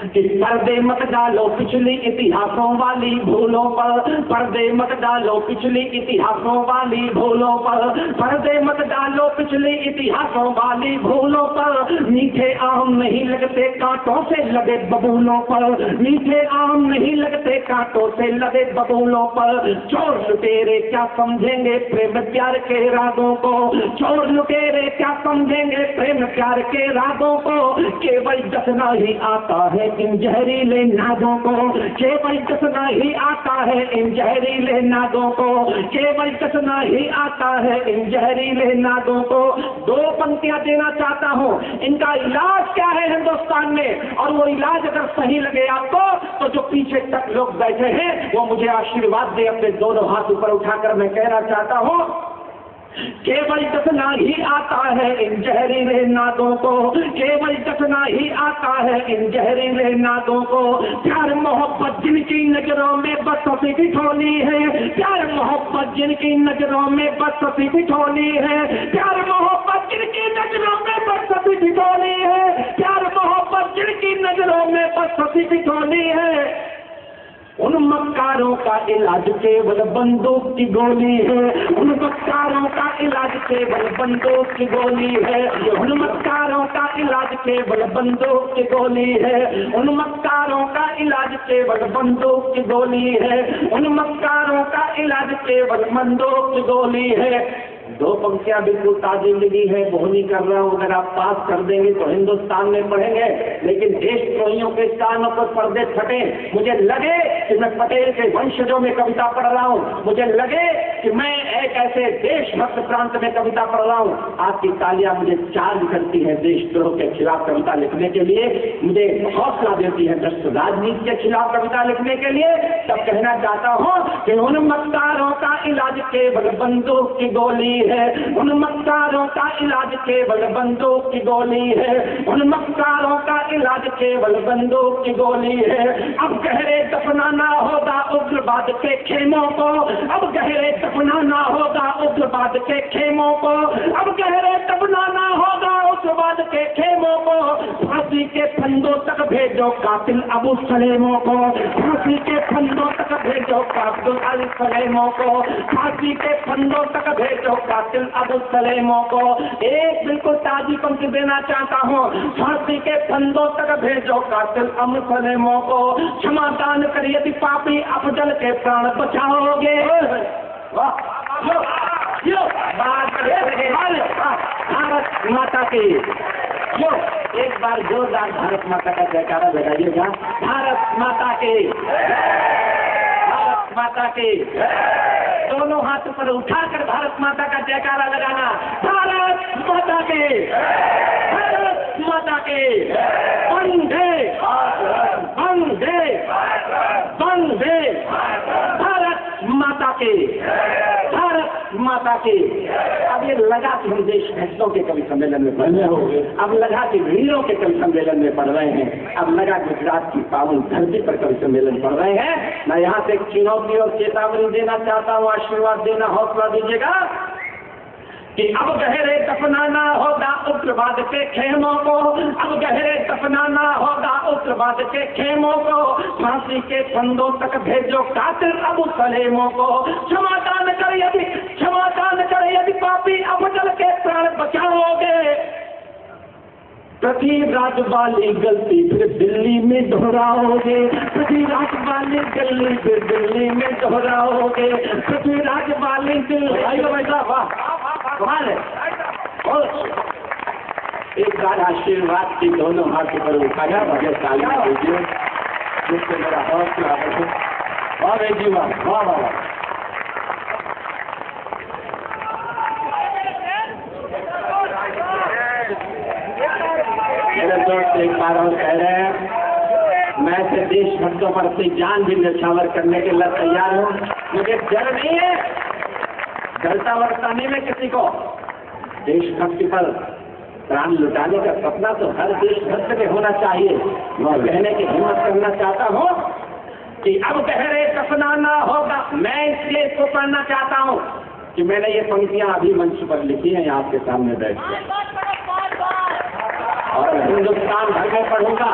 कि पर्दे मत डालो पिछली इतिहासों वाली भूलों पर, पर्दे मत डालो पिछली इतिहासों वाली भूलों पर, पर्दे मत डालो पिछली इतिहासों वाली भूलों पर। मीठे आम नहीं लगते कांटों से लगे बबूलों पर, मीठे आम नहीं लगते कांटों से लगे बबूलों पर। चोर लुटेरे क्या समझेंगे प्रेम प्यार के रागों को, चोर लुटेरे क्या समझेंगे प्रेम प्यार के रागों को। केवल जसना ही आता है इन जहरीले नादों को, केवल जसना ही आता है इन जहरीले नादों को, केवल जसना ही आता है इन जहरीले नादों को। दो पंक्तियां देना चाहता हूं, इनका इलाज क्या है हिंदुस्तान में, और वो इलाज अगर सही लगे आपको तो जो पीछे तक लोग बैठे हैं वो मुझे आशीर्वाद दे। अपने दोनों हाथ ऊपर उठाकर मैं कहना चाहता हूं, केवल जसना ही आता है इन जहरीले नादों को, केवल जसना ही आता है इन जहरीले नादों को। प्यार मोहब्बत जिनकी नजरों में बस हंसी बिठौनी है, प्यार मोहब्बत जिनकी नजरों में बस हंसी बिठौनी है, प्यार मोहब्बत जिनकी नजरों में बस हंसी बिठौनी है, प्यार मोहब्बत जिनकी नजरों में बस हंसी बिठौनी है। उन मक्कारों का इलाज केवल बंदूक की गोली है, उन मक्कारों का इलाज केवल बंदूक की गोली है, उन मक्कारों का इलाज केवल बंदूक की गोली है, उन मक्कारों का इलाज केवल बंदूक की गोली है, उन मक्कारों का इलाज केवल बंदूक की गोली है। दो पंक्तियां बिल्कुल ताजी लिखी है, बोहनी कर रहा हूं, अगर आप पास कर देंगे तो हिंदुस्तान में पढ़ेंगे, लेकिन देशद्रोहियों के कानों पर पर्दे फटे। मुझे लगे कि मैं पटेल के वंशजों में कविता पढ़ रहा हूं, मुझे लगे कि मैं एक ऐसे देशभक्त प्रांत में कविता पढ़ रहा हूं। आपकी तालियां मुझे चार्ज करती है देशद्रोह के खिलाफ कविता लिखने के लिए, मुझे हौसला देती है भ्रष्ट राजनीति के खिलाफ कविता लिखने के लिए। तब कहना चाहता हूं कि उन मक्कारों का इलाज केवल बंदूक की गोली है, उन मक्कारों का इलाज केवल बंदूक की गोली है, उन मक्कारों का इलाज केवल बंदूक की गोली है। अब गहरे दफनाना होगा उग्रवाद के खेमों को, अब गहरे दफनाना होगा उग्रवाद के खेमों को, अब गहरे दफनाना होगा उग्रवाद के खेमों को। फांसी के फंदों तक भेजो कातिल अबू सलेमों को, फांसी के फंदों तक भेजो कातिल अल सलेमों को, फांसी के फंदों तक भेजो कातिल अबू सलेमों को। एक बिल्कुल ताजी पंक्ति देना चाहता हूँ, फांसी के फंदों तक भेजो कातिल अबू सलेमों को। क्षमा दान कर यदि पापी अफजल के प्राण बचाओगे। भारत माता की जो एक बार जोरदार भारत माता का जयकारा लगाइएगा। भारत माता की, भारत माता की। दोनों हाथ पर उठाकर भारत माता का जयकारा लगाना। भारत माता के, भारत माता के। वंदे वंदे वंदे भारत माता के, भारत माता के। अब ये लगा कि हम देशभक्तों के कवि सम्मेलन में पढ़ रहे हो, अब लगा कि वीरों के कवि सम्मेलन में पढ़ रहे हैं, अब लगा गुजरात की पावन धरती पर कवि सम्मेलन पढ़ रहे हैं। मैं यहाँ से एक चुनौती और चेतावनी देना चाहता हूँ, आशीर्वाद देना, हौसला दीजिएगा कि अब गहरे दफनाना होगा उग्रवाद के खेमों को, अब गहरे दफनाना होगा उग्रवाद के खेमों को। फांसी के फंदों तक भेजो कातिल अबू सलेमों को। क्षमादान करे यदि, क्षमादान करे यदि पापी अफजल के प्राण बचाओगे। पृथ्वीराज वाली गलती फिर दिल्ली में दोहराओगे, पृथ्वीराज वाली गलती फिर दिल्ली में दोहराओगे, पृथ्वीराज वाली दिल्ली। एक बार आशीर्वाद की दोनों हाथ पर उठाया, मुझे तालियां दीजिए, जिससे मेरा हौसला बढ़े। और जीवा वाह वाह। मेरे दोस्त एक बार और कह रहे हैं, मैं से देशभक्तों पर अपनी जान भी न्यौछावर करने के लिए तैयार हूँ। मुझे डर नहीं है, डरता वरता नहीं मैं किसी को। देशभक्ति पर प्राण लुटाने का सपना तो हर देशभक्त में होना चाहिए। मैं कहने की हिम्मत करना चाहता हूँ कि अब गहरे दफनाना होगा। मैं इसलिए इसको पढ़ना चाहता हूँ कि मैंने ये पंक्तियां अभी मंच पर लिखी हैं आपके सामने बैठ कर, और हिंदुस्तान भर में पढ़ूंगा।